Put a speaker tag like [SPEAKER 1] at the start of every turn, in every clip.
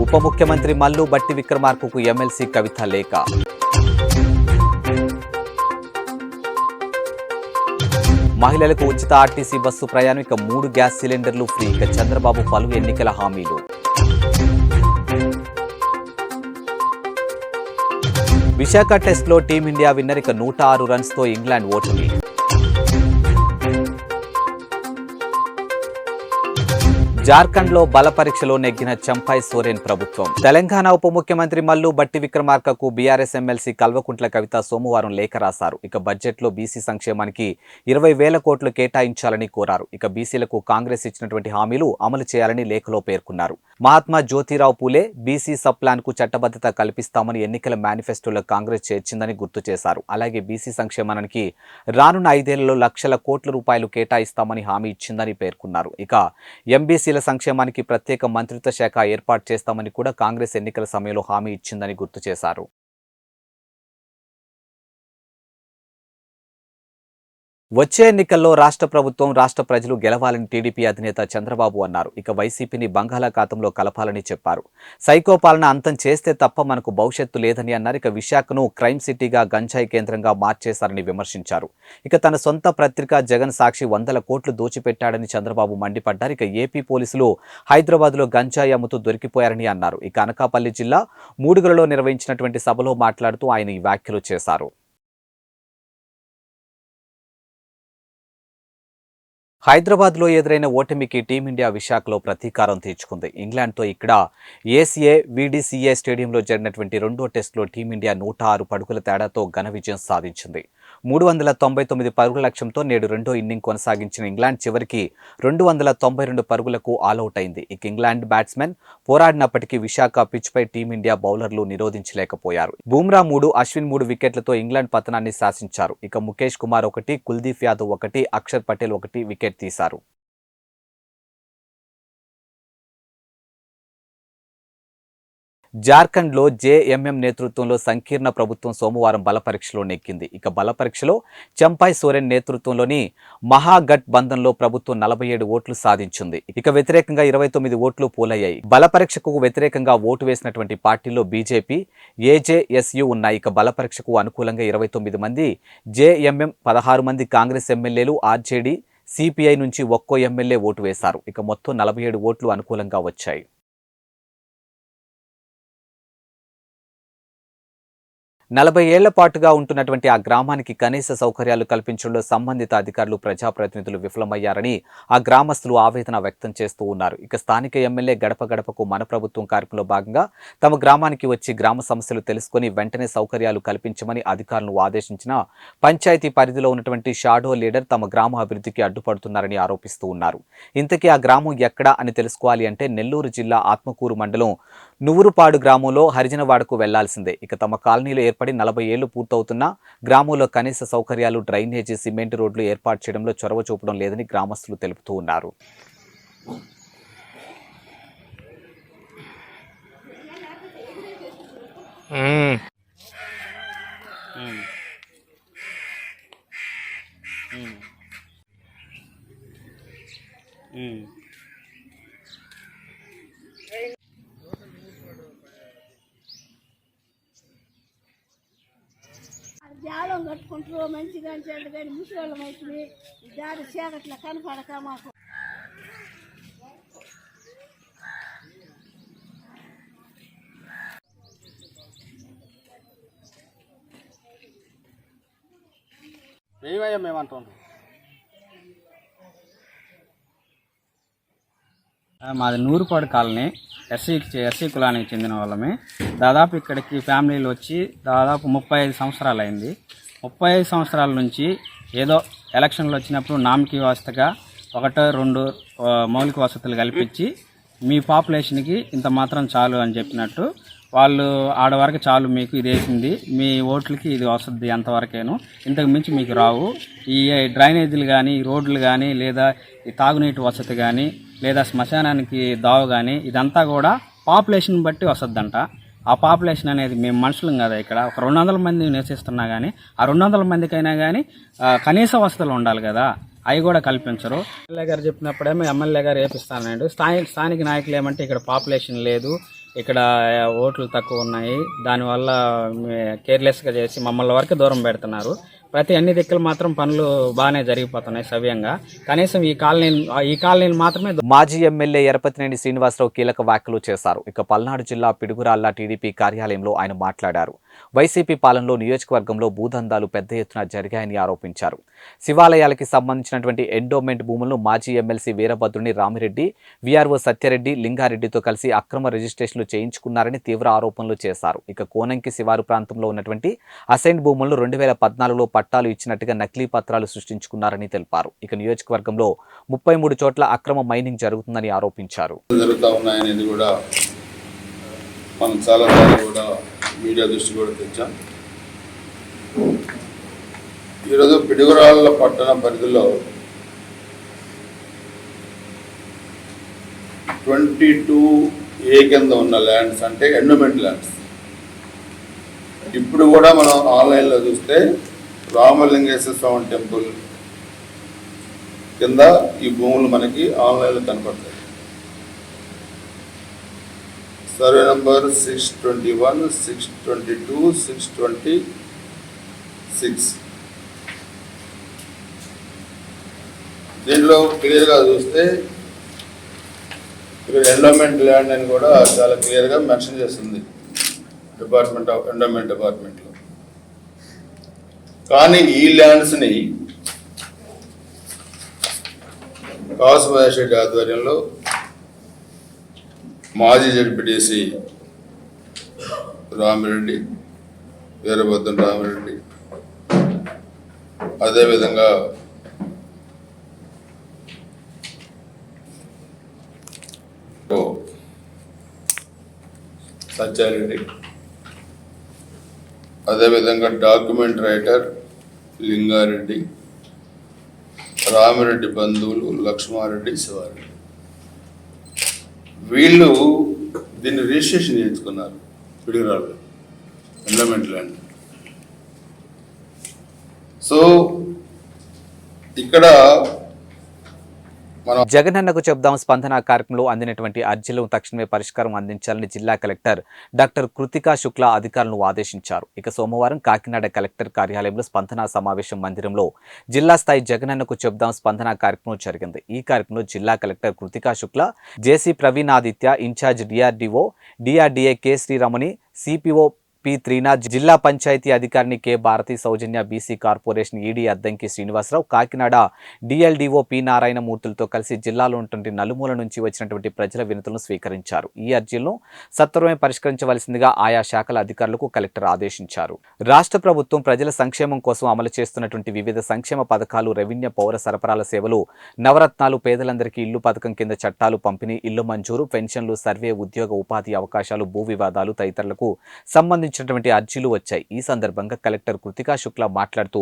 [SPEAKER 1] ఉప ముఖ్యమంత్రి మల్లు భట్టి విక్రమార్కకు ఎమ్మెల్సీ కవిత లేఖ. మహిళలకు ఉచిత ఆర్టీసీ బస్సు ప్రయాణం, 3 గ్యాస్ సిలిండర్లు ఫ్రీ. చంద్రబాబు పలు ఎన్నికల హామీలు. విశాఖ టెస్ట్లో టీమిండియా విన్నర్, 106 రన్స్తో ఇంగ్లాండ్ ఓటమి. జార్ఖండ్లో బల పరీక్షలో నెగ్గిన చంపై సోరెన్ ప్రభుత్వం. తెలంగాణ ఉప ముఖ్యమంత్రి మల్లు భట్టి విక్రమార్కకు బీఆర్ఎస్ ఎమ్మెల్సీ కల్వకుంట్ల కవిత సోమవారం లేఖ రాశారు. బడ్జెట్లో బీసీ సంక్షేమానికి 20,000 కోట్లు కేటాయించాలని కోరారు. బీసీలకు కాంగ్రెస్ ఇచ్చినటువంటి హామీలు అమలు చేయాలని లేఖలో పేర్కొన్నారు. Mahatma Jyotirao Phule BC sub plan కు చట్టబద్ధత కల్పిస్తామని ఎన్నికల మేనిఫెస్టోలో కాంగ్రెస్ చేర్చిందని గుర్తు చేశారు. అలాగే బీసీ సంక్షేమానికి రానున్న 5 ఏళ్లలో లక్షల కోట్ల రూపాయలు కేటాయిస్తామని హామీ ఇచ్చిందని పేర్కొన్నారు. ఎంబీసీల సంక్షేమానికి ప్రత్యేక మంత్రిత్వ శాఖ ఏర్పాటు చేస్తామని కూడా కాంగ్రెస్ ఎన్నికల సమయంలో హామీ ఇచ్చిందని గుర్తు చేశారు. వచ్చే ఎన్నికల్లో రాష్ట్ర ప్రభుత్వం, రాష్ట్ర ప్రజలు గెలవాలని టీడీపీ అధినేత చంద్రబాబు అన్నారు. వైసీపీని బంగాళాఖాతంలో కలపాలని చెప్పారు. సైకో పాలన అంతం చేస్తే తప్ప మనకు భవిష్యత్తు లేదని అన్నారు. విశాఖను క్రైమ్ సిటీగా, గంజాయి కేంద్రంగా మార్చేశారని విమర్శించారు. తన సొంత పత్రిక జగన్ సాక్షి 100 కోట్లు దోచిపెట్టాడని చంద్రబాబు మండిపడ్డారు. ఏపీ పోలీసులు హైదరాబాద్లో గంజాయి అమ్ముతూ దొరికిపోయారని అన్నారు. అనకాపల్లి జిల్లా మూడుగులలో నిర్వహించినటువంటి సభలో మాట్లాడుతూ ఆయన ఈ వ్యాఖ్యలు చేశారు. హైదరాబాద్లో ఎదురైన ఓటమికి టీమిండియా విశాఖలో ప్రతీకారం తీర్చుకుంది. ఇంగ్లాండ్తో ఇక్కడ ఏసీఏ వీడీసీఏ స్టేడియంలో జరిగినటువంటి 2వ టెస్టులో టీమిండియా 106 పరుగుల తేడాతో ఘన విజయం సాధించింది. 399 పరుగుల లక్ష్యంతో నేడు 2వ ఇన్నింగ్ కొనసాగించిన ఇంగ్లాండ్ చివరికి 292 పరుగులకు ఆలౌట్ అయింది. ఇంగ్లాండ్ బ్యాట్స్మెన్ పోరాడినప్పటికీ విశాఖ పిచ్పై టీమిండియా బౌలర్లు నిరోధించలేకపోయారు. బుమ్రా 3, అశ్విన్ 3 వికెట్లతో ఇంగ్లాండ్ పతనాన్ని శాసించారు. ముఖేష్ కుమార్ 1, కుల్దీప్ యాదవ్ 1, అక్షర్ పటేల్ 1 వికెట్ తీశారు. జార్ఖండ్లో జేఎంఎం నేతృత్వంలో సంకీర్ణ ప్రభుత్వం సోమవారం బల పరీక్షలో నెగ్గింది. బల పరీక్షలో చంపై సోరెన్ నేతృత్వంలోని మహాగఠ్ బంధన్లో ప్రభుత్వం 47 ఓట్లు సాధించింది. వ్యతిరేకంగా 29 ఓట్లు పోలయ్యాయి. బల పరీక్షకు వ్యతిరేకంగా ఓటు వేసినటువంటి పార్టీలో బీజేపీ, ఏజేఎస్యు ఉన్నాయి. బల పరీక్షకు అనుకూలంగా 29 మంది జేఎంఎం, 16 మంది కాంగ్రెస్ ఎమ్మెల్యేలు, ఆర్జేడీ, సిపిఐ నుంచి ఒక్కో ఎమ్మెల్యే ఓటు వేశారు. మొత్తం 47 ఓట్లు అనుకూలంగా వచ్చాయి. 40 ఏళ్ల పాటుగా ఉంటున్నటువంటి ఆ గ్రామానికి కనీస సౌకర్యాలు కల్పించడంలో సంబంధిత అధికారులు, ప్రజాప్రతినిధులు విఫలమయ్యారని ఆ గ్రామస్తులు ఆవేదన వ్యక్తం చేస్తూ ఉన్నారు. స్థానిక ఎమ్మెల్యే గడప గడపకు మన ప్రభుత్వం కార్యక్రమంలో భాగంగా తమ గ్రామానికి వచ్చి గ్రామ సమస్యలు తెలుసుకుని వెంటనే సౌకర్యాలు కల్పించమని అధికారులను ఆదేశించిన పంచాయతీ పరిధిలో ఉన్నటువంటి షాడో లీడర్ తమ గ్రామ అభివృద్ధికి అడ్డుపడుతున్నారని ఆరోపిస్తూ ఉన్నారు. ఇంతకీ ఆ గ్రామం ఎక్కడా అని తెలుసుకోవాలి అంటే నెల్లూరు జిల్లా ఆత్మకూరు మండలం నువ్వురుపాడు గ్రామంలో హరిజనవాడకు వెళ్లాల్సిందే. తమ కాలనీలో ఏర్పడి 40 ఏళ్లు పూర్తవుతున్నా గ్రామంలో కనీస సౌకర్యాలు, డ్రైనేజీ, సిమెంట్ రోడ్లు ఏర్పాటు చేయడంలో చొరవ చూపడం లేదని గ్రామస్తులు తెలుపుతూ ఉన్నారు.
[SPEAKER 2] జాలం కట్టుకుంటారు మంచిగా చెడ్డ కానీ ముసలి అవుతుంది. దారి చీకట్ల కనపడక మాకు
[SPEAKER 3] ఏమయ్యా మేమంటాం. మాది నూరుపాడు కాలనీ, ఎస్సీ కులానికి చెందిన వాళ్ళమే. దాదాపు ఇక్కడికి ఫ్యామిలీలు వచ్చి దాదాపు 35 సంవత్సరాలు అయింది. 35 సంవత్సరాల నుంచి ఏదో ఎలక్షన్లు వచ్చినప్పుడు నామకి వ్యవస్థగా 1-2 మౌలిక వసతులు కల్పించి మీ పాపులేషన్కి ఇంత మాత్రం చాలు అని చెప్పినట్టు వాళ్ళు ఆడవరకు చాలు, మీకు ఇది వేసింది, మీ ఓట్లకి ఇది వస్తుంది, అంతవరకేను, ఇంతకు మించి మీకు రావు. ఈ డ్రైనేజీలు కానీ, రోడ్లు కానీ, లేదా ఈ తాగునీటి వసతి కానీ, లేదా శ్మశానానికి దావు కానీ, ఇదంతా కూడా పాపులేషన్ బట్టి వస్తుందంట. ఆ పాపులేషన్ అనేది మేము మనుషులం కదా, ఇక్కడ ఒక 200 మంది నివసిస్తున్నా కానీ ఆ 200 మందికైనా కానీ కనీస వసతులు ఉండాలి కదా, అవి కూడా కల్పించరు. ఎమ్మెల్యే గారు చెప్పినప్పుడేమో ఎమ్మెల్యే గారు వేపిస్తానండి. స్థానిక నాయకులు ఏమంటే ఇక్కడ పాపులేషన్ లేదు, ఇక్కడ ఓట్లు తక్కువ ఉన్నాయి, దానివల్ల కేర్లెస్గా చేసి మమ్మల్ని వరకు దూరం పెడుతున్నారు. అన్ని దిక్కులు మాత్రం పనులు బాగానే జరిగిపోతున్నాయి సవ్యంగా. కనీసం ఈ కాలనీలు మాత్రమే.
[SPEAKER 1] మాజీ ఎమ్మెల్యే ఎరపతినేని శ్రీనివాసరావు కీలక వ్యాఖ్యలు చేశారు. ఇక పల్నాడు జిల్లా పిడుగురాళ్ల టీడీపీ కార్యాలయంలో ఆయన మాట్లాడారు. వైసీపీ పాలనలో నియోజకవర్గంలో భూదందాలు పెద్ద ఎత్తున జరిగాయని ఆరోపించారు. శివాలయాలకి సంబంధించినటువంటి ఎండోమెంట్ భూములను మాజీ ఎమ్మెల్సీ వీరభద్రుని రామిరెడ్డి, వీఆర్ఓ సత్యరెడ్డి, లింగారెడ్డితో కలిసి అక్రమ రిజిస్ట్రేషన్లు చేయించుకున్నారని తీవ్ర ఆరోపణలు చేశారు. ఇక కోనంకి శివారు ప్రాంతంలో ఉన్నటువంటి అసైన్ భూములను 2014లో పట్టాలు ఇచ్చినట్టుగా నకిలీ పత్రాలు సృష్టించుకున్నారని తెలిపారు. ఇక నియోజకవర్గంలో 33 చోట్ల అక్రమ మైనింగ్ జరుగుతుందని ఆరోపించారు.
[SPEAKER 4] మనం చాలాసార్లు కూడా మీడియా దృష్టి కూడా తెచ్చాం. ఈరోజు పిడుగురాళ్ల పట్టణ పరిధిలో 22A కింద ఉన్న ల్యాండ్స్ అంటే ఎండోమెంట్ ల్యాండ్స్. ఇప్పుడు కూడా మనం ఆన్లైన్లో చూస్తే రామలింగేశ్వర స్వామి టెంపుల్ కింద ఈ భూములు మనకి ఆన్లైన్లో కనపడతాయి. Survey number 621, 622, 626. దీనిలో క్లియర్గా చూస్తే ఇక్కడ ఎండోమెంట్ ల్యాండ్ అని కూడా చాలా క్లియర్గా మెన్షన్ చేస్తుంది డిపార్ట్మెంట్ ఆఫ్ ఎండోమెంట్ డిపార్ట్మెంట్లో. కానీ ఈ ల్యాండ్స్ని కాసుమహేష్ రెడ్డి ఆధ్వర్యంలో మాజీ జడ్పీటీసీ రామిరెడ్డి, వీరభద్రం రామిరెడ్డి, అదేవిధంగా సత్యారెడ్డి, అదేవిధంగా డాక్యుమెంట్ రైటర్ లింగారెడ్డి, రామిరెడ్డి బంధువులు లక్ష్మారెడ్డి, శివారెడ్డి, వీళ్ళు దీన్ని రిజిస్ట్రేషన్ చేయించుకున్నారు పిడుగురాళ్ళు ఎండోమెంట్ ల్యాండ్. సో ఇక్కడ
[SPEAKER 1] జగనన్నకు చెప్దాం స్పందన కార్యక్రమంలో అందినటువంటి అర్జీలను తక్షణమే పరిష్కారం అందించాలని జిల్లా కలెక్టర్ డాక్టర్ కృతికా శుక్లా అధికారులను ఆదేశించారు. ఇక సోమవారం కాకినాడ కలెక్టర్ కార్యాలయంలో స్పందన సమావేశం మందిరంలో జిల్లా స్థాయి జగనన్నకు చెప్దాం స్పందన కార్యక్రమం జరిగింది. ఈ కార్యక్రమంలో జిల్లా collector Krithika Shukla, JC Praveen Aditya, incharge DRDO, DRDA K Sriramani, CPO P Trinath, జిల్లా పంచాయతీ అధికారిని K Bharati, Soujanya, BC corporation ED Addanki Srinivasa Rao, Kakinada DLDO P నారాయణమూర్తులతో కలిసి జిల్లాలో ఉన్నటువంటి నలుమూల నుంచి వచ్చినటువంటి ప్రజల వినతులను స్వీకరించారు. ఈ అర్జీలను సత్వరమే పరిష్కరించవలసిందిగా ఆయా శాఖల అధికారులకు కలెక్టర్ ఆదేశించారు. రాష్ట్ర ప్రభుత్వం ప్రజల సంక్షేమం కోసం అమలు చేస్తున్నటువంటి వివిధ సంక్షేమ పథకాలు, రెవెన్యూ, పౌర సరఫరాల సేవలు, నవరత్నాలు, పేదలందరికీ ఇల్లు పథకం కింద చట్టాలు పంపిణీ, ఇల్లు మంజూరు, పెన్షన్లు, సర్వే, ఉద్యోగ ఉపాధి అవకాశాలు, భూ వివాదాలు తదితరులకు సంబంధించినటువంటి అర్జీలు వచ్చాయి. ఈ సందర్భంగా కలెక్టర్ కృతికా శుక్లా మాట్లాడుతూ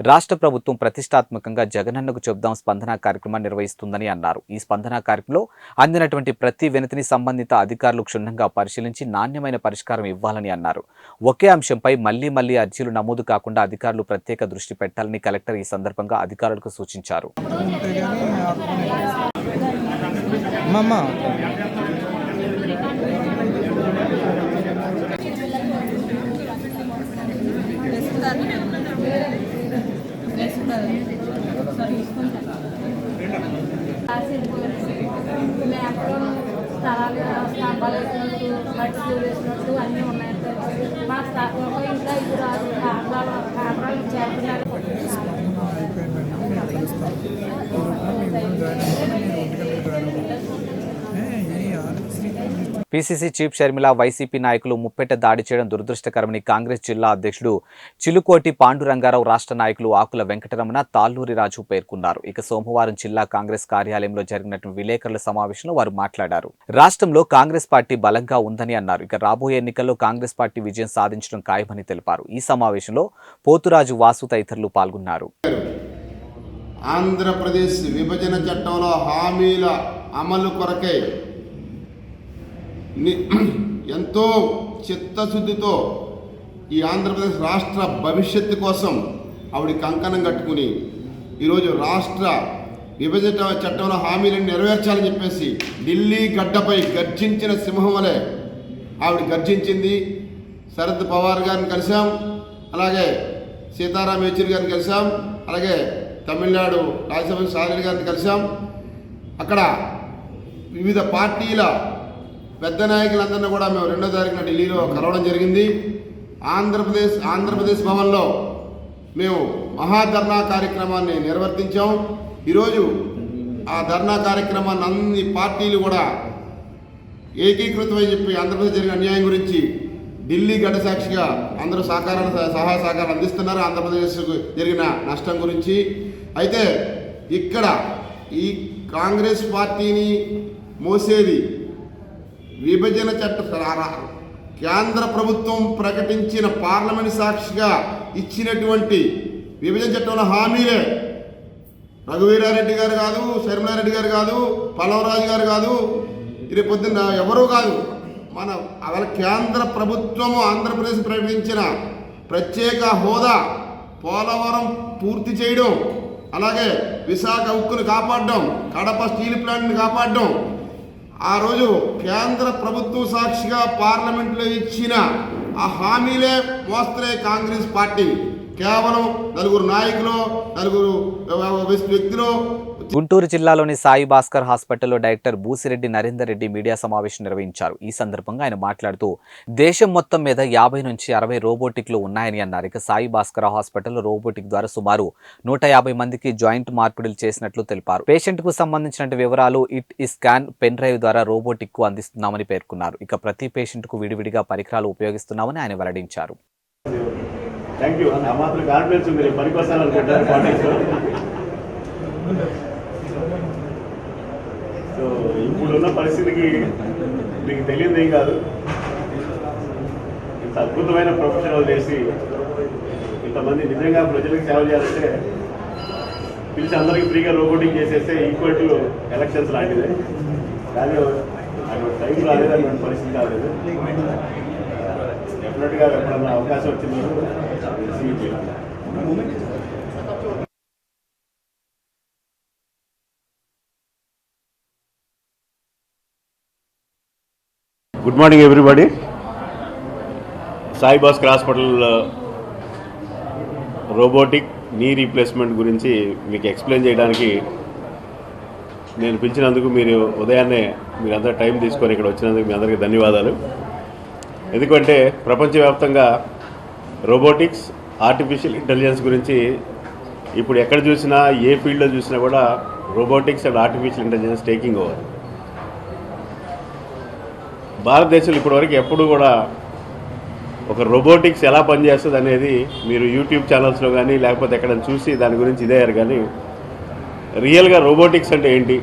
[SPEAKER 1] రాష్ట్ర ప్రభుత్వం ప్రతిష్టాత్మకంగా జగనన్నకు చెప్దాం స్పందన కార్యక్రమాన్ని నిర్వహిస్తుందని అన్నారు. ఈ స్పందన కార్యక్రమంలో అందినటువంటి ప్రతి వినతిని సంబంధిత అధికారులు క్షుణ్ణంగా పరిశీలించి నాణ్యమైన పరిష్కారం ఇవ్వాలని అన్నారు. ఒకే అంశంపై మళ్లీ అర్జీలు నమోదు కాకుండా అధికారులు ప్రత్యేక దృష్టి పెట్టాలని కలెక్టర్ ఈ సందర్భంగా అధికారులకు సూచించారు.
[SPEAKER 2] స్థలాలు స్తంభాలు వేసినట్టు, మట్టి వేసినట్టు అన్నీ ఉన్నాయంటే మా ఇంట్లో ఇది రాదు ఆంధ్రాలు చేస్తున్నారు.
[SPEAKER 1] పీసీసీ చీఫ్ షర్మిల వైసీపీ నాయకులు ముప్పెట దాడి చేయడం దురదృష్టకరమని కాంగ్రెస్ జిల్లా అధ్యక్షుడు చిలుకోటి పాండురంగారావు, రాష్ట్ర నాయకులు ఆకుల వెంకటరమణ, తాళ్ళూరి రాజు పేర్కొన్నారు. ఇక సోమవారం జిల్లా కాంగ్రెస్ కార్యాలయంలో జరిగినటువంటి విలేకరుల సమావేశంలో వారు మాట్లాడారు. రాష్ట్రంలో కాంగ్రెస్ పార్టీ బలంగా ఉందని అన్నారు. ఇక రాబోయే ఎన్నికల్లో కాంగ్రెస్ పార్టీ విజయం సాధించడం ఖాయమని తెలిపారు. ఈ సమావేశంలో పోతురాజు, వాసు తదితరులు పాల్గొన్నారు.
[SPEAKER 5] ఆంధ్రప్రదేశ్ విభజన చట్టంలో హామీల అమలు కొరకై ఎంతో చిత్తశుద్ధితో ఈ ఆంధ్రప్రదేశ్ రాష్ట్ర భవిష్యత్తు కోసం ఆవిడ కంకణం కట్టుకుని ఈరోజు రాష్ట్ర విభజన చట్టంలో హామీలను నెరవేర్చాలని చెప్పేసి ఢిల్లీ గడ్డపై గర్జించిన సింహం వలె ఆవిడ గర్జించింది. శరద్ పవార్ గారిని కలిసాం, అలాగే సీతారాం యేచూరి గారిని కలిసాం, అలాగే తమిళనాడు రాజ్యసభ సారెడ్డి గారిని కలిసాం. అక్కడ వివిధ పార్టీల పెద్ద నాయకులందరినీ కూడా మేము 2వ తారీఖున ఢిల్లీలో కలవడం జరిగింది. ఆంధ్రప్రదేశ్ భవన్లో మేము మహాధర్నా కార్యక్రమాన్ని నిర్వర్తించాం. ఈరోజు ఆ ధర్నా కార్యక్రమాన్ని అన్ని పార్టీలు కూడా ఏకీకృతమని చెప్పి ఆంధ్రప్రదేశ్ జరిగిన అన్యాయం గురించి ఢిల్లీ గడ్డ సాక్షిగా అందరూ సహాయ సహకారాలు అందిస్తున్నారు. ఆంధ్రప్రదేశ్కు జరిగిన నష్టం గురించి అయితే ఇక్కడ ఈ కాంగ్రెస్ పార్టీని మోసేది విభజన కేంద్ర ప్రభుత్వం ప్రకటించిన పార్లమెంట్ సాక్షిగా ఇచ్చినటువంటి విభజన చట్టంలో హామీలే. రఘువీరారెడ్డి గారు కాదు, శర్మిలారెడ్డి గారు కాదు, పల్లవరాజు గారు కాదు, రేపు పొద్దున్న ఎవరూ కాదు, మన వాళ్ళ కేంద్ర ప్రభుత్వము ఆంధ్రప్రదేశ్ ప్రకటించిన ప్రత్యేక హోదా, పోలవరం పూర్తి చేయడం, అలాగే విశాఖ ఉక్కును కాపాడడం, కడప స్టీల్ ప్లాంట్ని కాపాడడం, ఆ రోజు కేంద్ర ప్రభుత్వం సాక్షిగా పార్లమెంట్లో ఇచ్చిన ఆ హామీలే మోస్తరే కాంగ్రెస్ పార్టీ. కేవలం నలుగురు నాయకులు, నలుగురు వ్యక్తులు.
[SPEAKER 1] గుంటూరు జిల్లాలోని సాయి భాస్కర్ హాస్పిటల్లో డైరెక్టర్ బూసిరెడ్డి నరేందర్ రెడ్డి మీడియా సమావేశం నిర్వహించారు. ఈ సందర్భంగా ఆయన మాట్లాడుతూ దేశం మొత్తం మీద 50 నుంచి 60 రోబోటిక్లు ఉన్నాయని అన్నారు. ఇక సాయి భాస్కర్ హాస్పిటల్లో రోబోటిక్ ద్వారా సుమారు 150 మందికి జాయింట్ మార్పిడులు చేసినట్లు తెలిపారు. పేషెంట్ కు సంబంధించిన వివరాలు ఈ స్కాన్ పెన్ డ్రైవ్ ద్వారా రోబోటిక్ కు అందిస్తున్నామని పేర్కొన్నారు. ఇక ప్రతి పేషెంట్ కు విడివిడిగా పరికరాలు ఉపయోగిస్తున్నామని ఆయన వెల్లడించారు.
[SPEAKER 6] సో ఇప్పుడున్న పరిస్థితికి మీకు తెలియదు ఏం కాదు. ఇంత అద్భుతమైన ప్రొఫెషనల్ చేసి ఇంతమంది నిజంగా ప్రజలకు సేవ చేయాలంటే పిలిచి అందరికీ ఫ్రీగా రోబోటింగ్ చేసేస్తే ఈక్వల్ టు ఎలక్షన్స్ లాంటిదే. కానీ అటువంటి టైం రాలేదు, అటువంటి పరిస్థితి రాలేదు. డెఫినెట్గా ఎప్పుడన్నా అవకాశం వచ్చిందో రిసీవ్ చేయాలి. Good morning everybody. Sai Bhaskar hospital robotic knee replacement గురించి మీకు ఎక్స్ప్లెయిన్ చేయడానికి నేను పిలిచినందుకు మీరు ఉదయాన్నే మీరందరూ టైం తీసుకొని ఇక్కడ వచ్చినందుకు మీ అందరికీ ధన్యవాదాలు. ఎందుకంటే ప్రపంచవ్యాప్తంగా రోబోటిక్స్, ఆర్టిఫిషియల్ ఇంటెలిజెన్స్ గురించి ఇప్పుడు ఎక్కడ చూసినా, ఏ ఫీల్డ్లో చూసినా కూడా robotics and artificial intelligence taking over. భారతదేశంలో ఇప్పటివరకు ఎప్పుడు కూడా ఒక రోబోటిక్స్ ఎలా పనిచేస్తుంది అనేది మీరు యూట్యూబ్ ఛానల్స్లో కానీ లేకపోతే ఎక్కడైనా చూసి దాని గురించి ఇదయ్యారు. కానీ రియల్గా రోబోటిక్స్ అంటే ఏంటి,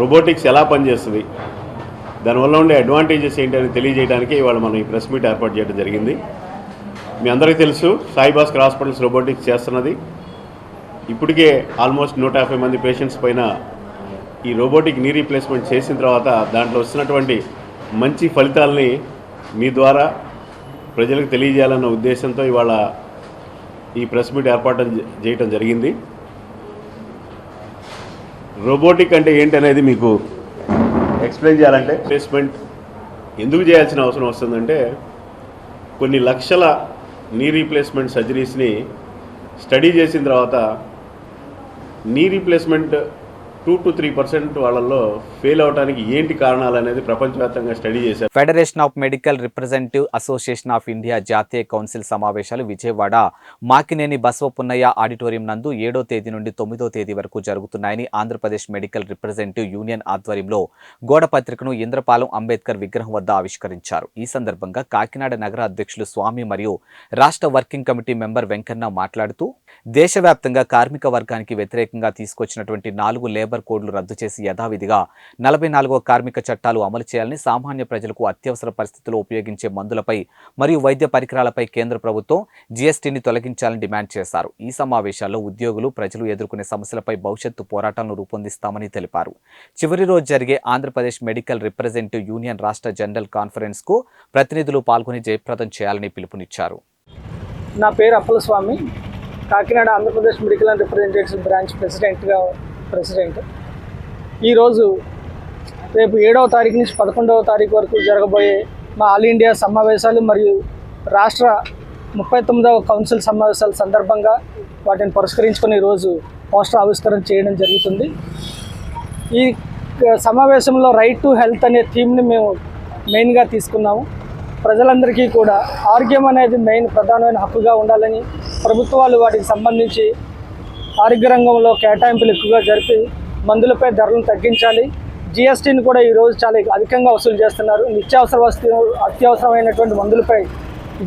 [SPEAKER 6] రోబోటిక్స్ ఎలా పనిచేస్తుంది, దానివల్ల ఉండే అడ్వాంటేజెస్ ఏంటి అని తెలియజేయడానికి ఇవాళ మనం ఈ ప్రెస్ మీట్ ఏర్పాటు చేయడం జరిగింది. మీ అందరికీ తెలుసు సాయి భాస్కర్ హాస్పిటల్స్ రోబోటిక్స్ చేస్తున్నది. ఇప్పటికే ఆల్మోస్ట్ 150 మంది పేషెంట్స్ పైన ఈ రోబోటిక్ నీ రీప్లేస్మెంట్ చేసిన తర్వాత దాంట్లో వస్తున్నటువంటి మంచి ఫలితాలని మీ ద్వారా ప్రజలకు తెలియజేయాలన్న ఉద్దేశంతో ఇవాళ ఈ ప్రెస్ మీట్ ఏర్పాటు చేయటం జరిగింది. రోబోటిక్ అంటే ఏంటి అనేది మీకు ఎక్స్ప్లెయిన్ చేయాలంటే, రీప్లేస్మెంట్ ఎందుకు చేయాల్సిన అవసరం వస్తుందంటే కొన్ని లక్షల నీ రీప్లేస్మెంట్ సర్జరీస్ని స్టడీ చేసిన తర్వాత నీ రీప్లేస్మెంట్ 2 to 3% వాళ్ళల్లో ఫెయిల్ అవడానికి ఏంటి కారణాలు అనేది ప్రపంచవ్యాప్తంగా స్టడీ చేశారు.
[SPEAKER 1] Federation of medical representative association of India జాతీయ కౌన్సిల్ సమావేశాలు విజయవాడ మాకినేని బసవపున్నయ్య ఆడిటోరియం నందు 7వ తేదీ నుండి 9వ తేదీ వరకు జరుగుతున్నాయని ఆంధ్రప్రదేశ్ మెడికల్ రిప్రజెంటేటివ్ యూనియన్ ఆధ్వర్యంలో గోడ పత్రికను ఇంద్రపాలెం అంబేద్కర్ విగ్రహం వద్ద ఆవిష్కరించారు. ఈ సందర్భంగా కాకినాడ నగర అధ్యక్షులు స్వామి మరియు రాష్ట్ర వర్కింగ్ కమిటీ మెంబర్ వెంకన్న మాట్లాడుతూ దేశవ్యాప్తంగా కార్మిక వర్గానికి వ్యతిరేకంగా తీసుకొచ్చినటువంటి 4 లేబర్ కోడ్లు రద్దు చేసి యథావిధిగా 44వ కార్మిక చట్టాలు అమలు చేయాలని, సామాన్య ప్రజలకు అత్యవసర పరిస్థితుల్లో ఉపయోగించే మందులపై మరియు వైద్య పరికరాలపై కేంద్ర ప్రభుత్వం జీఎస్టీని తొలగించాలని డిమాండ్ చేశారు. ఈ సమావేశాల్లో ఉద్యోగులు, ప్రజలు ఎదుర్కొనే సమస్యలపై భవిష్యత్తు పోరాటాలను రూపొందిస్తామని తెలిపారు. చివరి రోజు జరిగే ఆంధ్రప్రదేశ్ మెడికల్ రిప్రజెంటేటివ్ యూనియన్ రాష్ట్ర జనరల్ కాన్ఫరెన్స్ కు ప్రతినిధులు పాల్గొని జయప్రదం చేయాలని పిలుపునిచ్చారు.
[SPEAKER 7] నా పేరు Appalaswamy, Kakinada Andhra Pradesh medical and representatives branch president. ఈరోజు రేపు 7వ తారీఖు నుంచి 11వ తారీఖు వరకు జరగబోయే మా ఆల్ ఇండియా సమావేశాలు మరియు రాష్ట్ర 39వ కౌన్సిల్ సమావేశాల సందర్భంగా వాటిని పురస్కరించుకొని ఈరోజు పోస్టర్ ఆవిష్కరణ చేయడం జరుగుతుంది. ఈ సమావేశంలో రైట్ టు హెల్త్ అనే థీమ్ని మేము మెయిన్గా తీసుకున్నాము. ప్రజలందరికీ కూడా ఆరోగ్యం అనేది ప్రధానమైన హక్కుగా ఉండాలని ప్రభుత్వాలు వాటికి సంబంధించి ఆరోగ్య రంగంలో కేటాయింపులు ఎక్కువగా జరిపి మందులపై ధరలను తగ్గించాలి. జిఎస్టీని కూడా ఈరోజు చాలా అధికంగా వసూలు చేస్తున్నారు. నిత్యావసర వస్తువు అత్యవసరమైనటువంటి మందులపై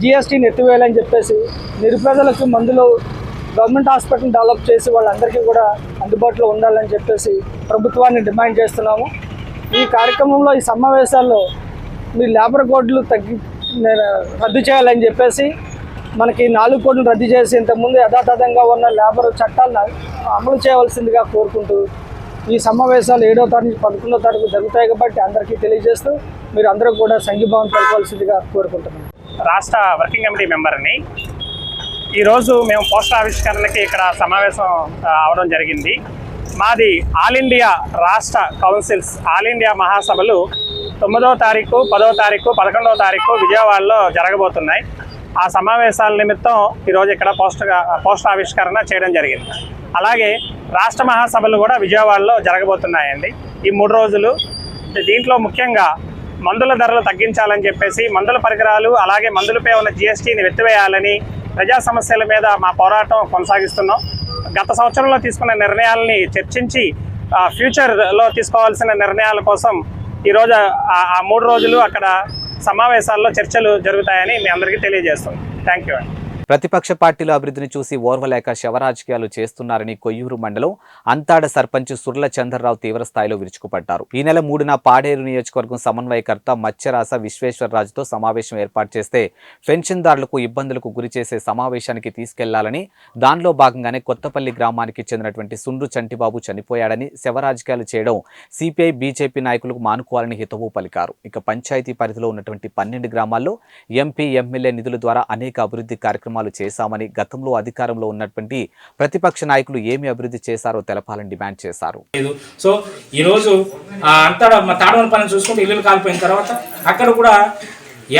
[SPEAKER 7] జిఎస్టీని ఎత్తివేయాలని చెప్పేసి నిరుపేదలకు మందులు గవర్నమెంట్ హాస్పిటల్ని డెవలప్ చేసి వాళ్ళందరికీ కూడా అందుబాటులో ఉండాలని చెప్పేసి ప్రభుత్వాన్ని డిమాండ్ చేస్తున్నాము. ఈ కార్యక్రమంలో ఈ సమావేశాల్లో మీ లేబర్ కోడ్లు రద్దు చేయాలని చెప్పేసి మనకి 4 కోడ్లు రద్దు చేసి ఇంతకుముందు యథాతథంగా ఉన్న లేబర్ చట్టాలను అమలు చేయవలసిందిగా కోరుకుంటూ ఈ సమావేశాలు 7వ తారీఖు నుంచి 11వ తారీఖు జరుగుతాయి కాబట్టి అందరికీ తెలియజేస్తూ మీరు అందరూ కూడా సంఘీభావం తెలపాల్సిందిగా కోరుకుంటున్నాం.
[SPEAKER 8] రాష్ట్ర వర్కింగ్ కమిటీ మెంబర్ని ఈరోజు మేము పోస్టర్ ఆవిష్కరణకి ఇక్కడ సమావేశం అవడం జరిగింది. మాది ఆల్ ఇండియా రాష్ట్ర కౌన్సిల్స్ ఆల్ ఇండియా మహాసభలు 9వ తారీఖు 10వ తారీఖు 11వ తారీఖు విజయవాడలో జరగబోతున్నాయి. ఆ సమావేశాల నిమిత్తం ఈరోజు ఇక్కడ పోస్టర్ ఆవిష్కరణ చేయడం జరిగింది. అలాగే రాష్ట్ర మహాసభలు కూడా విజయవాడలో జరగబోతున్నాయండి ఈ 3 రోజులు. దీంట్లో ముఖ్యంగా మందుల ధరలు తగ్గించాలని చెప్పేసి మందుల పరికరాలు అలాగే మందులపై ఉన్న జిఎస్టీని ఎత్తివేయాలని ప్రజా సమస్యల మీద మా పోరాటం కొనసాగిస్తున్నాం. గత సంవత్సరంలో తీసుకున్న నిర్ణయాలని చర్చించి ఫ్యూచర్లో తీసుకోవాల్సిన నిర్ణయాల కోసం ఈరోజు ఆ 3 రోజులు అక్కడ సమావేశాల్లో చర్చలు జరుగుతాయని మీ అందరికీ తెలియజేస్తున్నాం. Thank you.
[SPEAKER 1] ప్రతిపక్ష పార్టీల అభివృద్ధిని చూసి ఓర్వలేక శవరాజకీయాలు చేస్తున్నారని కొయ్యూరు మండలం అంతాడ సర్పంచ్ సుర్ల చంద్రరావు తీవ్రస్థాయిలో విరుచుకుపడ్డారు. ఈ నెల 3న పాడేరు నియోజకవర్గం సమన్వయకర్త మత్స్యరాస విశ్వేశ్వరరాజుతో సమావేశం ఏర్పాటు చేస్తే పెన్షన్దారులకు ఇబ్బందులకు గురి చేసే సమావేశానికి తీసుకెళ్లాలని, దానిలో భాగంగానే కొత్తపల్లి గ్రామానికి చెందినటువంటి సుండ్రు చంటిబాబు చనిపోయాడని శవరాజకీయాలు చేయడం సిపిఐ బీజేపీ నాయకులకు మానుకోవాలని హితవు పలికారు. ఇక పంచాయతీ పరిధిలో ఉన్నటువంటి 12 గ్రామాల్లో ఎంపీ ఎమ్మెల్యే నిధుల ద్వారా అనేక అభివృద్ధి కార్యక్రమాలు చేశామని, గతంలో అధికారంలో ఉన్నటువంటి ప్రతిపక్ష నాయకులు ఏమి అభివృద్ధి చేశారో తెలపాలని డిమాండ్ చేశారు.
[SPEAKER 9] సో ఈరోజు అంతా తాడవని పని చూసుకుంటే ఇల్లు కాలిపోయిన తర్వాత అక్కడ కూడా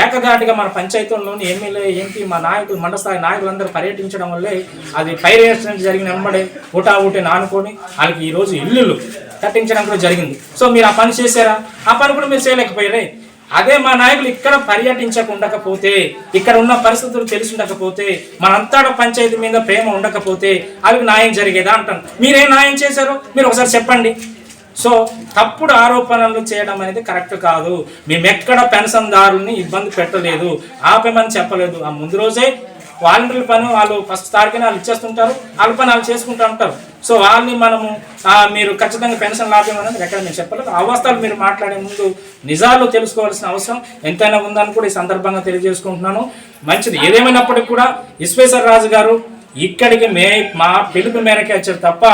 [SPEAKER 9] ఏకధాటిగా మన పంచాయతీలోని ఎమ్మెల్యే ఎంపీ మా నాయకులు మండస్థాయి నాయకులందరూ పర్యటించడం వల్లే అది ఫైర్ యాక్సిడెంట్ జరిగిన వెంబడే ఊటాని ఆనుకొని వాళ్ళకి ఈరోజు ఇల్లులు కట్టించడం కూడా జరిగింది. సో మీరు ఆ పని చేశారా? ఆ పని కూడా మీరు చేయలేకపోయారే. అదే మా నాయకులు ఇక్కడ పర్యటించకుండకపోతే, ఇక్కడ ఉన్న పరిస్థితులు తెలిసి ఉండకపోతే, మనంతాడ పంచాయతీ మీద ప్రేమ ఉండకపోతే అవి న్యాయం జరిగేదా అంటాను. మీరేం న్యాయం చేశారో మీరు ఒకసారి చెప్పండి. సో తప్పుడు ఆరోపణలు చేయడం అనేది కరెక్ట్ కాదు. మేము ఎక్కడ పెన్షన్దారుల్ని ఇబ్బంది పెట్టలేదు, ఆపేమని చెప్పలేదు. ఆ ముందు రోజే వాలంటీర్ల పని వాళ్ళు ఫస్ట్ తారీఖున వాళ్ళు ఇచ్చేస్తుంటారు, వాళ్ళ పని వాళ్ళు చేసుకుంటూ ఉంటారు. సో వాళ్ళని మనము మీరు ఖచ్చితంగా పెన్షన్ లాభేమనేది ఎక్కడ మేము చెప్పలేదు. అవస్థలు మీరు మాట్లాడే ముందు నిజాలు తెలుసుకోవాల్సిన అవసరం ఎంతైనా ఉందని కూడా ఈ సందర్భంగా తెలియజేసుకుంటున్నాను. మంచిది ఏదేమైనప్పటికీ కూడా విశ్వేశ్వరరాజు గారు ఇక్కడికి మా పిలుపు మేరకే వచ్చారు తప్ప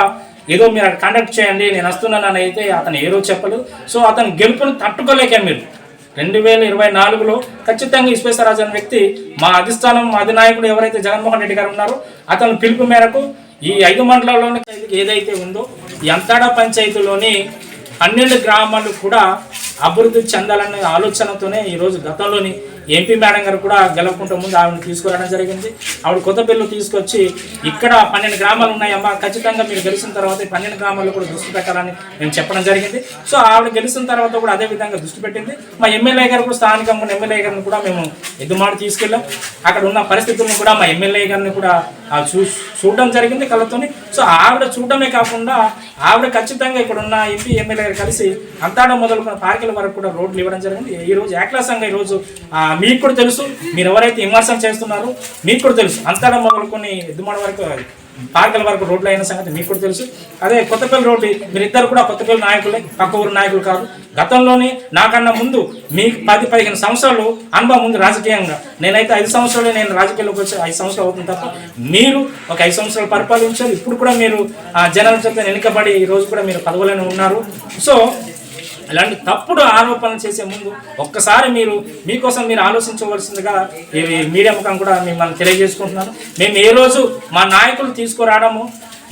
[SPEAKER 9] ఏదో మీరు కండక్ట్ చేయండి నేను వస్తున్నానని అయితే అతను ఏ రోజు చెప్పలేదు. సో అతను గెలుపుని తట్టుకోలేక మీరు 2024లో ఖచ్చితంగా విశ్వేశ్వరరాజు అనే వ్యక్తి మా అధిష్టానం అధినాయకుడు ఎవరైతే జగన్మోహన్ రెడ్డి గారు ఉన్నారో అతని పిలుపు మేరకు ఈ 5 మండలాల్లోని ఏదైతే ఉందో ఈ అంతాడ పంచాయతీలోని 12 గ్రామాలు కూడా అభివృద్ధి చెందాలనే ఆలోచనతోనే ఈరోజు గతంలోని ఎంపీ మేడం గారు కూడా గెలవకుండా ముందు ఆవిడని తీసుకురావడం జరిగింది. ఆవిడ కొత్త బిల్లు తీసుకొచ్చి ఇక్కడ 12 గ్రామాలు ఉన్నాయమ్మా, ఖచ్చితంగా మీరు గెలిచిన తర్వాత 12 గ్రామాల్లో కూడా దృష్టి పెట్టాలని మేము చెప్పడం జరిగింది. సో ఆవిడ గెలిచిన తర్వాత కూడా అదే విధంగా దృష్టి పెట్టింది. మా ఎమ్మెల్యే గారు కూడా స్థానికంగా ఉన్న ఎమ్మెల్యే గారిని కూడా మేము ఎద్దుమాటు తీసుకెళ్ళాం. అక్కడ ఉన్న పరిస్థితులను కూడా మా ఎమ్మెల్యే గారిని కూడా చూడడం జరిగింది కళ్ళతోని. సో ఆవిడ చూడటమే కాకుండా ఆవిడ ఖచ్చితంగా ఇక్కడ ఉన్న ఎంపీ ఎమ్మెల్యే గారు కలిసి అంతాడ మొదలుకున్న పార్కుల వరకు కూడా రోడ్లు ఇవ్వడం జరిగింది. ఈరోజు ఏకలాసంగా ఈరోజు మీకు కూడా తెలుసు, మీరు ఎవరైతే విమర్శలు చేస్తున్నారో మీకు కూడా తెలుసు, అంతాడ మొదలుకొని ఎద్దుమాడ వరకు పార్కుల వరకు రోడ్లు అయిన సంగతి మీకు కూడా తెలుసు. అదే కొత్తపల్లి రోడ్డు మీరిద్దరు కూడా కొత్తపల్లి నాయకులే, పక్క ఊరు నాయకులు కాదు. గతంలోనే నాకన్నా ముందు మీకు 10-15 సంవత్సరాలు అనుభవం ఉంది రాజకీయంగా. నేనైతే 5 సంవత్సరాలు నేను రాజకీయాల్లోకి వచ్చి 5 సంవత్సరాలు అవుతుంది తప్ప మీరు ఒక 5 సంవత్సరాలు పరిపాలించారు. ఇప్పుడు కూడా మీరు జనాల చేత వెనుకబడి ఈరోజు కూడా మీరు పదవులను ఉన్నారు. సో ఇలాంటి తప్పుడు ఆరోపణలు చేసే ముందు ఒక్కసారి మీకోసం మీరు ఆలోచించవలసిందిగా ఈ మీడియా ముఖం కూడా మిమ్మల్ని తెలియజేసుకుంటున్నాను. మేము ఏ రోజు మా నాయకులు తీసుకురావడము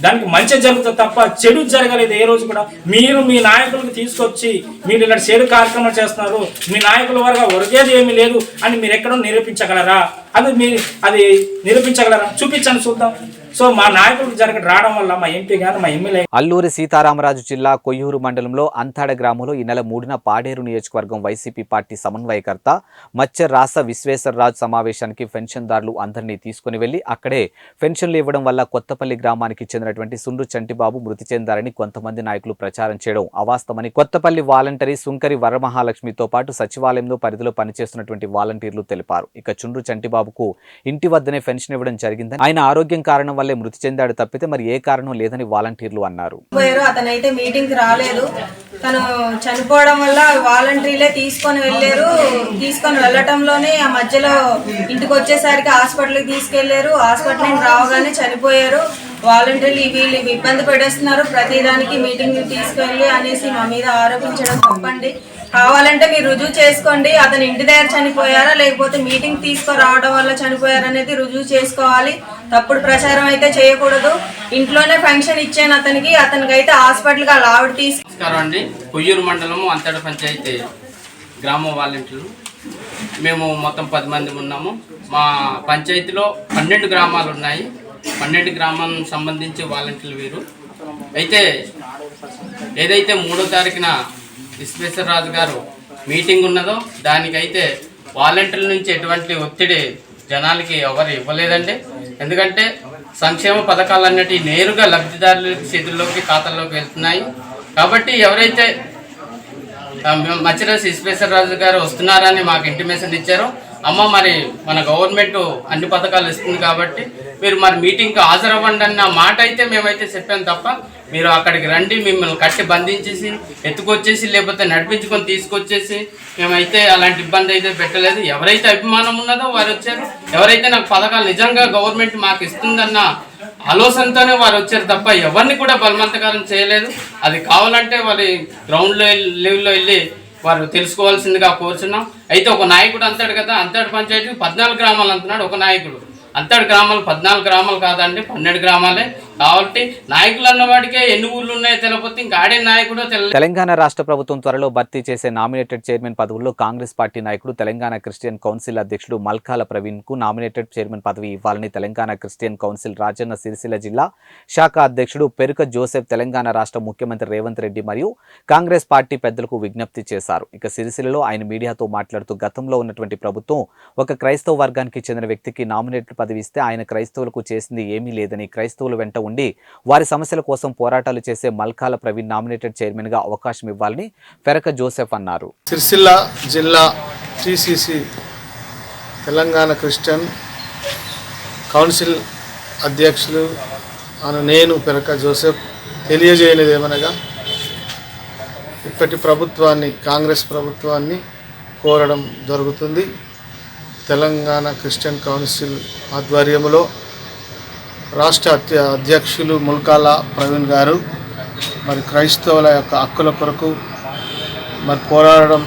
[SPEAKER 9] దానికి మంచి జరుగుతుంది తప్ప చెడు జరగలేదు ఏ రోజు కూడా. మీరు మీ నాయకులకు తీసుకొచ్చి మీరు ఇలా చెడు కార్యక్రమాలు చేస్తున్నారు, మీ నాయకుల వరకు ఒరిగేది ఏమీ లేదు అని మీరు ఎక్కడో నిరూపించగలరా? అది నిరూపించగలరా? చూపించండి చూద్దాం. సో మా నాయకులకు రావడం వల్ల మా ఎంపీ గారు మా ఎమ్మెల్యే.
[SPEAKER 1] అల్లూరి సీతారామరాజు జిల్లా కొయ్యూరు మండలంలో అంతాడ గ్రామంలో ఈ నెల 3న పాడేరు నియోజకవర్గం వైసీపీ పార్టీ సమన్వయకర్త మచ్చర్ రాస విశ్వేశ్వరరాజు సమావేశానికి పెన్షన్దారులు అందరినీ తీసుకుని వెళ్లి అక్కడే పెన్షన్లు ఇవ్వడం వల్ల కొత్తపల్లి గ్రామానికి చెందినటువంటి సుండ్రు చంటిబాబు మృతి చెందారని కొంతమంది నాయకులు ప్రచారం చేయడం అవాస్తవమని కొత్తపల్లి వాలంటరీ సుంకరి వరమహాలక్ష్మితో పాటు సచివాలయంలో పరిధిలో పనిచేస్తున్నటువంటి వాలంటీర్లు తెలిపారు. ఇక చుండ్రు చంటిబాబుకు ఇంటి వద్దనే పెన్షన్ ఇవ్వడం జరిగిందని, ఆయన ఆరోగ్యం కారణం వల్లే మృతి చెందాడు తప్పితే మరి ఏ కారణం లేదని వాలంటీర్లు అన్నారు.
[SPEAKER 10] అతనైతే మీటింగ్ రాలేదు, తను చనిపోవడం వల్ల వాలంటీర్లే తీసుకొని వెళ్ళటంలోనే ఆ మధ్యలో ఇంటికి వచ్చేసరికి హాస్పిటల్కి తీసుకెళ్లారు. హాస్పిటల్ రావగానే చనిపోయారు. వాలంటీర్లు వీళ్ళు ఇబ్బంది పెట్టేస్తున్నారు, ప్రతిదానికి మీటింగ్ తీసుకెళ్ళి అనేసి మా మీద ఆరోపించడం తప్పండి. కావాలంటే మీరు రుజువు చేసుకోండి, అతను ఇంటి దగ్గర చనిపోయారా లేకపోతే మీటింగ్ తీసుకురావడం వల్ల చనిపోయారనేది రుజువు చేసుకోవాలి. తప్పుడు ప్రచారం అయితే చేయకూడదు. ఇంట్లోనే ఫంక్షన్ ఇచ్చాను అతనికి అయితే హాస్పిటల్కి అలా ఆవిడ
[SPEAKER 3] నమస్కారం అండి. కొయ్యూరు మండలము అంతడ పంచాయతీ గ్రామ వాలంటీర్లు మేము మొత్తం 10 మంది ఉన్నాము. మా పంచాయతీలో 12 గ్రామాలు ఉన్నాయి. 12 గ్రామాలకు సంబంధించి వాలంటీర్లు వీరు. అయితే ఏదైతే 3వ తారీఖున విశ్వేశ్వరరాజు గారు మీటింగ్ ఉన్నదో దానికైతే వాలంటీర్ల నుంచి ఎటువంటి ఒత్తిడి జనాలకి ఎవరు ఇవ్వలేదండి. ఎందుకంటే సంక్షేమ పథకాలన్నిటి నేరుగా లబ్ధిదారుల చేతుల్లోకి ఖాతాల్లోకి వెళ్తున్నాయి. కాబట్టి ఎవరైతే మచ్చిరాజు విశ్వేశ్వరరాజు గారు వస్తున్నారని మాకు ఇంటిమేషన్ ఇచ్చారో, అమ్మ మరి మన గవర్నమెంట్ అన్ని పథకాలు ఇస్తుంది కాబట్టి మీరు మరి మీటింగ్కి హాజరవ్వండి అన్న మాట అయితే మేమైతే చెప్పాను తప్ప మీరు అక్కడికి రండి మిమ్మల్ని కట్టి బంధించేసి ఎత్తుకొచ్చేసి లేకపోతే నడిపించుకొని తీసుకొచ్చేసి మేమైతే అలాంటి ఇబ్బంది అయితే పెట్టలేదు. ఎవరైతే అభిమానం ఉన్నదో వారు వచ్చారు. ఎవరైతే నాకు పథకాలు నిజంగా గవర్నమెంట్ మాకు ఇస్తుందన్న ఆలోచనతోనే వారు వచ్చారు తప్ప ఎవరిని కూడా బలవంతకారం చేయలేదు. అది కావాలంటే వారి గ్రౌండ్ లెవెల్లో వెళ్ళి వారు తెలుసుకోవాల్సిందిగా కోరుచున్నాం. అయితే ఒక నాయకుడు అంటాడు కదా, అంతటి పంచాయతీ 14 గ్రామాలు అంటున్నాడు ఒక నాయకుడు. అంతటి గ్రామాలు 14 గ్రామాలు కాదండి, 12 గ్రామాలే. కాబట్టి నాయకులు అన్న వాడికే ఎన్ని ఊళ్ళు ఉన్నాయో తెలియకపోతే ఇంకా ఆడే నాయకుడు
[SPEAKER 1] తెలంగాణ రాష్ట్ర ప్రభుత్వం త్వరలో భర్తీ చేసే నామినేటెడ్ చైర్మన్ పదవుల్లో కాంగ్రెస్ పార్టీ నాయకుడు తెలంగాణ క్రిస్టియన్ కౌన్సిల్ అధ్యక్షుడు మల్కాల ప్రవీణ్ కు నామినేటెడ్ చైర్మన్ పదవి ఇవ్వాలని తెలంగాణ క్రిస్టియన్ కౌన్సిల్ రాజన్న సిరిసిల్ల జిల్లా శాఖ అధ్యక్షుడు పెరుక జోసెఫ్ తెలంగాణ రాష్ట్ర ముఖ్యమంత్రి రేవంత్ రెడ్డి మరియు కాంగ్రెస్ పార్టీ పెద్దలకు విజ్ఞప్తి చేశారు. ఇక సిరిసిల్లలో ఆయన మీడియాతో మాట్లాడుతూ గతంలో ఉన్నటువంటి ప్రభుత్వం ఒక క్రైస్తవ వర్గానికి చెందిన వ్యక్తికి నామినేటెడ్ పదవి ఇస్తే ఆయన క్రైస్తవులకు చేసింది ఏమీ లేదని, క్రైస్తవుల వెంట ఉండి వారి సమస్యల కోసం పోరాటాలు చేసే మల్కాల ప్రవీణ్ నామినేటెడ్ చైర్మన్ గా అవకాశం ఇవ్వాలని పెరక జోసెఫ్ అన్నారు.
[SPEAKER 11] సిరిసిల్ల జిల్లా టీసీసీ తెలంగాణ క్రిస్టియన్ కౌన్సిల్ అధ్యక్షులు నేను పెరక జోసెఫ్ తెలియజేయనిది ఏమనగా ఇప్పటి ప్రభుత్వాన్ని కాంగ్రెస్ ప్రభుత్వాన్ని కోరడం జరుగుతుంది. తెలంగాణ క్రిస్టియన్ కౌన్సిల్ ఆధ్వర్యంలో రాష్ట్ర అధ్యక్షులు ముల్కాల ప్రవీణ్ గారు మరి క్రైస్తవుల యొక్క హక్కుల కొరకు మరి పోరాడడం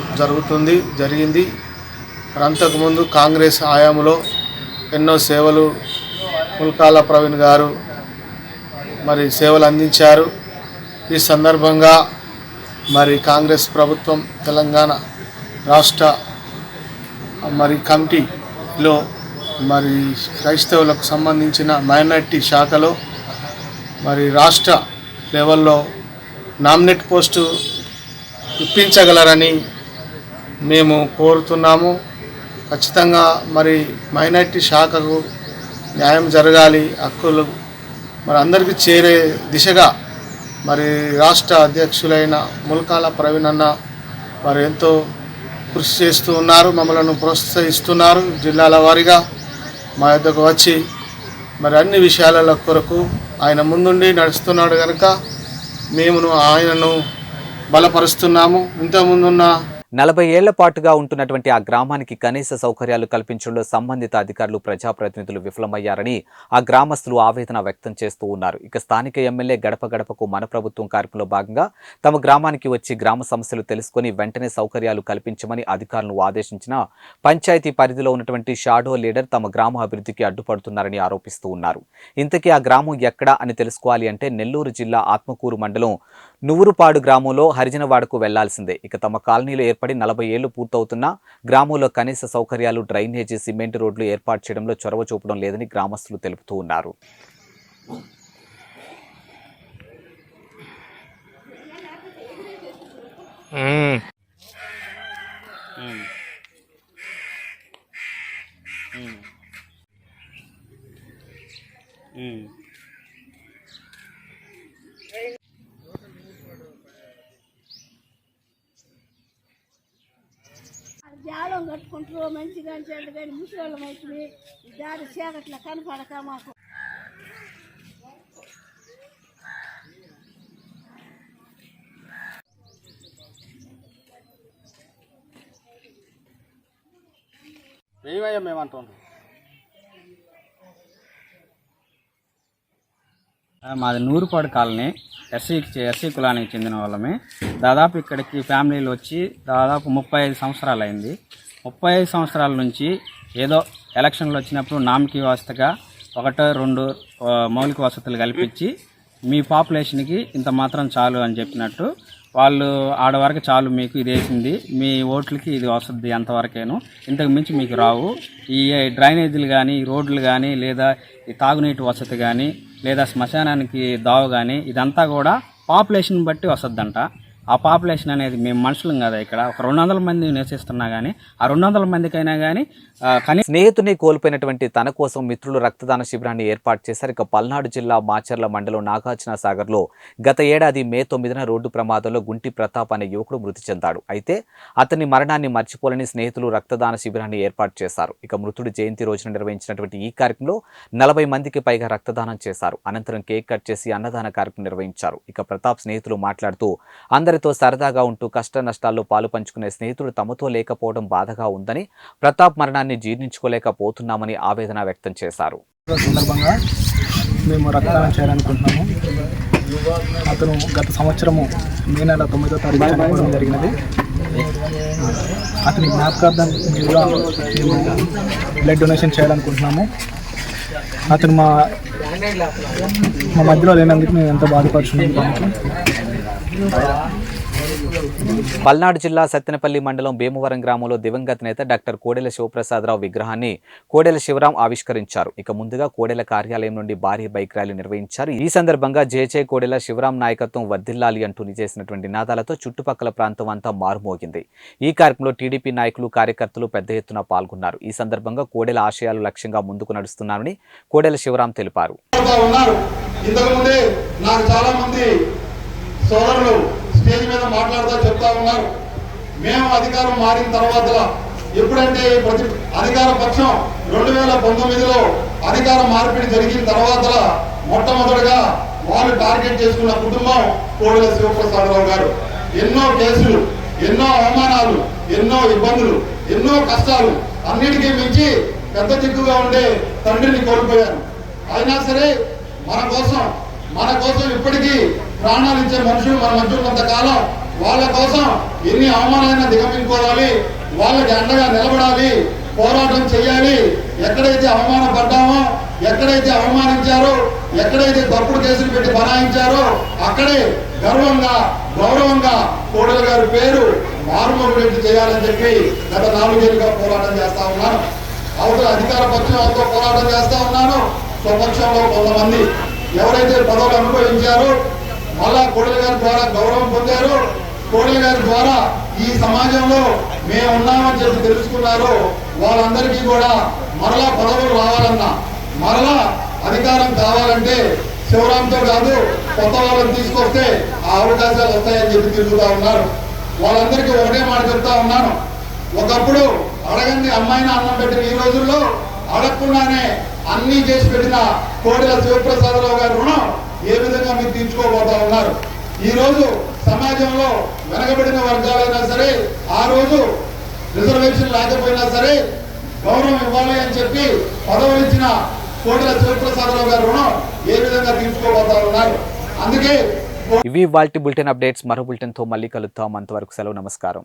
[SPEAKER 11] జరిగింది. మరి అంతకుముందు కాంగ్రెస్ హయాంలో ఎన్నో సేవలు ముల్కాల ప్రవీణ్ గారు మరి సేవలు అందించారు. ఈ సందర్భంగా మరి కాంగ్రెస్ ప్రభుత్వం తెలంగాణ రాష్ట్ర మరి కమిటీలో మరి క్రైస్తవులకు సంబంధించిన మైనారిటీ శాఖలో మరి రాష్ట్ర లెవెల్లో నామినేట్ పోస్టు ఇప్పించగలరని మేము కోరుతున్నాము. ఖచ్చితంగా మరి మైనారిటీ శాఖకు న్యాయం జరగాలి, హక్కులు మరి అందరికీ చేరే దిశగా మరి రాష్ట్ర అధ్యక్షులైన ముల్కాల ప్రవీణ్ అన్న మరి ఎంతో కృషి చేస్తూ ఉన్నారు, మమ్మల్ని ప్రోత్సహిస్తున్నారు. జిల్లాల వారీగా మా యొద్దకు వచ్చి మరి అన్ని విషయాల కొరకు ఆయన ముందుండి నడుస్తున్నాడు కనుక మేము ఆయనను బలపరుస్తున్నాము. ఇంతకుముందున్న
[SPEAKER 1] 40 ఏళ్ల పాటుగా ఉంటున్నటువంటి ఆ గ్రామానికి కనీస సౌకర్యాలు కల్పించడంలో సంబంధిత అధికారులు ప్రజాప్రతినిధులు విఫలమయ్యారని ఆ గ్రామస్తులు ఆవేదన వ్యక్తం చేస్తూ ఉన్నారు. ఇక స్థానిక ఎమ్మెల్యే గడప గడపకు మన ప్రభుత్వం కార్యక్రమంలో భాగంగా తమ గ్రామానికి వచ్చి గ్రామ సమస్యలు తెలుసుకుని వెంటనే సౌకర్యాలు కల్పించమని అధికారులను ఆదేశించిన పంచాయతీ పరిధిలో ఉన్నటువంటి షాడో లీడర్ తమ గ్రామ అభివృద్ధికి అడ్డుపడుతున్నారని ఆరోపిస్తూ ఉన్నారు. ఇంతకీ ఆ గ్రామం ఎక్కడా అని తెలుసుకోవాలి అంటే నెల్లూరు జిల్లా ఆత్మకూరు మండలం నువ్వురుపాడు గ్రామంలో హరిజనవాడకు వెళ్లాల్సిందే. ఇక తమ కాలనీలో ఏర్పడి 40 ఏళ్లు పూర్తవుతున్నా గ్రామంలో కనీస సౌకర్యాలు, డ్రైనేజీ, సిమెంట్ రోడ్లు ఏర్పాటు చేయడంలో చొరవ చూపడం లేదని గ్రామస్తులు తెలుపుతూ ఉన్నారు.
[SPEAKER 2] జాలం కట్టుకుంటారు మంచిగా చెడ్డ కానీ ముసలోళ్ళం అవుతుంది. ఈ దారి చీకట్ల కనపడక మాకు
[SPEAKER 3] ఏమయ్యా మేమంటాం. మాది నూరుపాడు కాలనీ ఎస్సీ కులానికి చెందిన వాళ్ళమే. దాదాపు ఇక్కడికి ఫ్యామిలీలు వచ్చి దాదాపు 35 సంవత్సరాలు అయింది. 35 సంవత్సరాల నుంచి ఏదో ఎలక్షన్లు వచ్చినప్పుడు నామకి వసతిగా 1-2 మౌలిక వసతులు కల్పించి మీ పాపులేషన్కి ఇంత మాత్రం చాలు అని చెప్పినట్టు వాళ్ళు ఆడవరకు చాలు, మీకు ఇది వేసింది, మీ ఓట్లకి ఇది వస్తుంది, అంతవరకేను, ఇంతకు మించి మీకు రావు. ఈ డ్రైనేజీలు కానీ, రోడ్లు కానీ, లేదా ఈ తాగునీటి వసతి కానీ, లేదా శ్మశానానికి దావు కానీ, ఇదంతా కూడా పాపులేషన్ బట్టి వస్తుందంట. ఆ పాపులేషన్ అనేది మేము మనుషులం కదా, ఇక్కడ ఒక 200 మంది నివసిస్తున్నా కానీ ఆ 200 మందికైనా కానీ
[SPEAKER 1] స్నేహితుని కోల్పోయినటువంటి తన కోసం మిత్రులు రక్తదాన శిబిరాన్ని ఏర్పాటు చేశారు. ఇక పల్నాడు జిల్లా మాచర్ల మండలం నాగార్జున సాగర్లో గత ఏడాది మే 9న రోడ్డు ప్రమాదంలో గుంటి ప్రతాప్ అనే యువకుడు మృతి చెందాడు. అయితే అతని మరణాన్ని మర్చిపోలేని స్నేహితులు రక్తదాన శిబిరాన్ని ఏర్పాటు చేశారు. ఇక మృతుడి జయంతి రోజున నిర్వహించినటువంటి ఈ కార్యక్రమంలో 40 మందికి పైగా రక్తదానం చేశారు. అనంతరం కేక్ కట్ చేసి అన్నదాన కార్యక్రమం నిర్వహించారు. ఇక ప్రతాప్ స్నేహితులు మాట్లాడుతూ అందరితో సరదాగా ఉంటూ కష్ట నష్టాల్లో పాలు పంచుకునే స్నేహితుడు తమతో లేకపోవడం బాధగా ఉందని, ప్రతాప్ మరణాన్ని జీర్ణించుకోలేకపోతున్నామని ఆవేదన వ్యక్తం చేశారు.
[SPEAKER 7] సందర్భంగా మేము రక్తదానం చేయాలనుకుంటున్నాము. అతను గత సంవత్సరము మే నెల 9వ తారీఖు చనిపోవడం జరిగినది. అతని జ్ఞాపకార్థం మేము బ్లడ్ డొనేషన్ చేయాలనుకుంటున్నాము. అతను మా మధ్యలో లేనందుకు మేము ఎంతో బాధపడుతున్నాము.
[SPEAKER 1] పల్నాడు జిల్లా సత్తెనపల్లి మండలం భీమవరం గ్రామంలో దివంగత నేత డాక్టర్ కోడెల శివప్రసాదరావు విగ్రహాన్ని కోడెల శివరాం ఆవిష్కరించారు. ఇక ముందుగా కోడెల కార్యాలయం నుండి భారీ బైక్ ర్యాలీ నిర్వహించారు. ఈ సందర్భంగా జేజే కోడెల శివరాం నాయకత్వం వర్ధిల్లాలి అంటూ చేసినటువంటి నినాదాలతో చుట్టుపక్కల ప్రాంతం అంతా మారుమోగింది. ఈ కార్యక్రమంలో టీడీపీ నాయకులు, కార్యకర్తలు పెద్ద ఎత్తున పాల్గొన్నారు. ఈ సందర్భంగా కోడెల ఆశయాలు లక్ష్యంగా ముందుకు నడుస్తున్నారని కోడెల శివరాం తెలిపారు.
[SPEAKER 5] స్టేజ్ మీద మాట్లాడుతూ చెప్తా ఉన్నారు, మేము అధికారం మారిన తర్వాత ఎప్పుడంటే అధికార పక్షం 2019లో అధికార మార్పిడి జరిగిన తర్వాత మొట్టమొదటిగా వాళ్ళు టార్గెట్ చేసుకున్న కుటుంబం కోడెల శివప్రసాదరావు గారు. ఎన్నో కేసులు, ఎన్నో అవమానాలు, ఎన్నో ఇబ్బందులు, ఎన్నో కష్టాలు, అన్నిటికీ మించి పెద్ద దిక్కుగా ఉండే తండ్రిని కోల్పోయారు. అయినా సరే మన కోసం ఇప్పటికీ ప్రాణాలు ఇచ్చే మనుషులు మన మధ్య కొంతకాలం వాళ్ళ కోసం ఎన్ని అవమానాలైనా దిగమించుకోవాలి, వాళ్ళకి అండగా నిలబడాలి, పోరాటం చేయాలి. ఎక్కడైతే అవమానపడ్డామో, ఎక్కడైతే అవమానించారో, ఎక్కడైతే తప్పుడు కేసులు పెట్టి బనాయించారో అక్కడే గర్వంగా, గౌరవంగా కోడెల గారి పేరు మారుమోగినట్టు చేయాలని చెప్పి గత 4 ఏళ్ళుగా పోరాటం చేస్తా ఉన్నాను. అవతల అధికార పక్షంతో పోరాటం చేస్తా ఉన్నాను. స్వపక్షంలో కొంతమంది ఎవరైతే పదవులు అనుభవించారో, మళ్ళా కోడెల గారి ద్వారా గౌరవం పొందారు, కోడెల గారి ద్వారా ఈ సమాజంలో మేము ఉన్నామని చెప్పి తెలుసుకున్నారు, వాళ్ళందరికీ కూడా మరలా పదవులు రావాలన్నా, మరలా అధికారం కావాలంటే శివరాంతో కాదు కొత్త వాళ్ళని తీసుకొస్తే ఆ అవకాశాలు వస్తాయని చెప్పి తిరుగుతూ ఉన్నారు. వాళ్ళందరికీ ఒకటే మాట చెప్తా ఉన్నాను, ఒకప్పుడు అడగండి అమ్మాయిని అన్నం పెట్టిన ఈ రోజుల్లో అడగకుండానే అన్నీ చేసి పెట్టిన కోడెల శివప్రసాదరావు గారి రుణం ఏ విధంగా మీరు తీర్చుకోబోతా ఉన్నారు. ఈరోజు సమాజంలో వెనకబడిన వర్గాలైనా సరే ఆ రోజు రిజర్వేషన్ లేకపోయినా సరే గౌరవం ఇవ్వాలి అని చెప్పి పదవులు ఇచ్చిన కోటల శివప్రసాదరావు గారు రుణం ఏ విధంగా తీర్చుకోబోతా ఉన్నారు. అందుకే
[SPEAKER 1] ఇవి వాల్టి బులెటిన్ అప్డేట్స్. మరో బులెటిన్తో మళ్ళీ కలుద్దాం. అంతవరకు సెలవు. నమస్కారం.